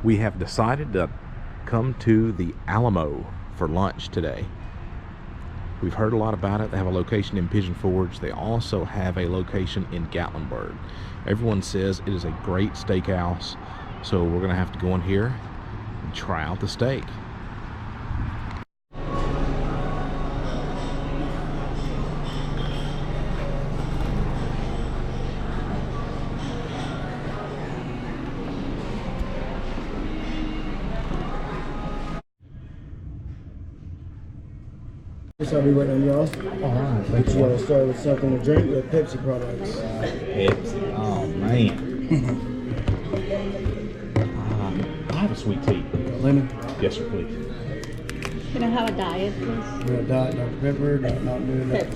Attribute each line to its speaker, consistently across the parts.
Speaker 1: We have decided to come to the Alamo for lunch today. We've heard a lot about it. They have a location in Pigeon Forge. They also have a location in Gatlinburg. Everyone says it is a great steakhouse, so we're gonna have to go in here and try out the steak.
Speaker 2: I'll be waiting on y'all.
Speaker 1: Alright, thank
Speaker 2: You want to start with something to drink or Pepsi products?
Speaker 1: Pepsi. Oh man. I have a sweet tea.
Speaker 2: Lemon?
Speaker 1: Yes, sir, please.
Speaker 3: Can I have a diet, please?
Speaker 2: We have Diet Dr. Pepper, not doing that.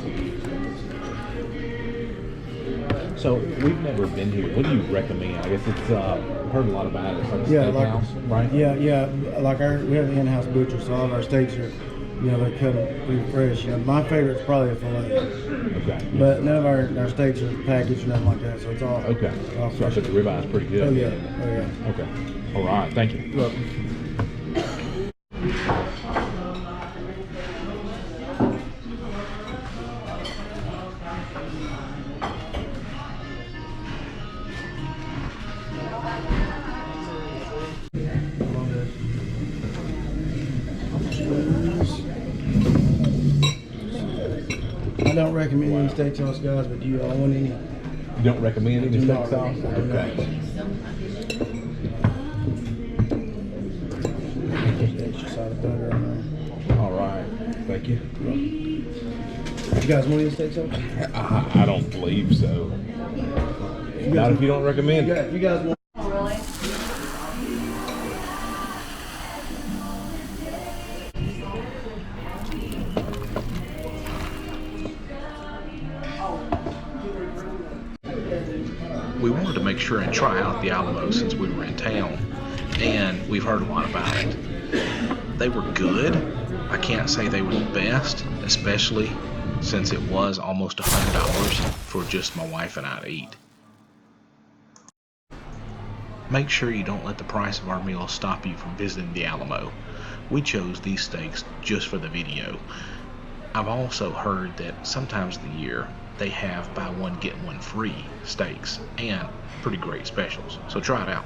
Speaker 1: So we've never been here. What do you recommend? I guess it's heard a lot about it. It's like a
Speaker 2: Yeah,
Speaker 1: steakhouse, right?
Speaker 2: Yeah. Like we have the in-house butcher, so all of our steaks are, they cut them pretty fresh. My favorite is probably a filet.
Speaker 1: Okay.
Speaker 2: But none of our steaks are packaged or nothing like that, so it's all
Speaker 1: Okay.
Speaker 2: all
Speaker 1: So I
Speaker 2: fresh.
Speaker 1: bet the ribeye is pretty good.
Speaker 2: Oh yeah.
Speaker 1: Okay. All right. Thank you.
Speaker 2: You're welcome. I don't recommend any steak sauce, guys, but do you all want any?
Speaker 1: You don't recommend any steak sauce? Okay.
Speaker 2: Extra side of butter on there.
Speaker 1: All right. Thank you.
Speaker 2: You guys want any steak sauce?
Speaker 1: I don't believe so. Not if you don't recommend it.
Speaker 2: Yeah, you guys want.
Speaker 4: We wanted to make sure and try out the Alamo since we were in town, and we've heard a lot about it. They were good. I can't say they were the best, especially since it was almost $100 for just my wife and I to eat. Make sure you don't let the price of our meal stop you from visiting the Alamo. We chose these steaks just for the video. I've also heard that sometimes of the year they have buy one get one free steaks and pretty great specials, so try it out.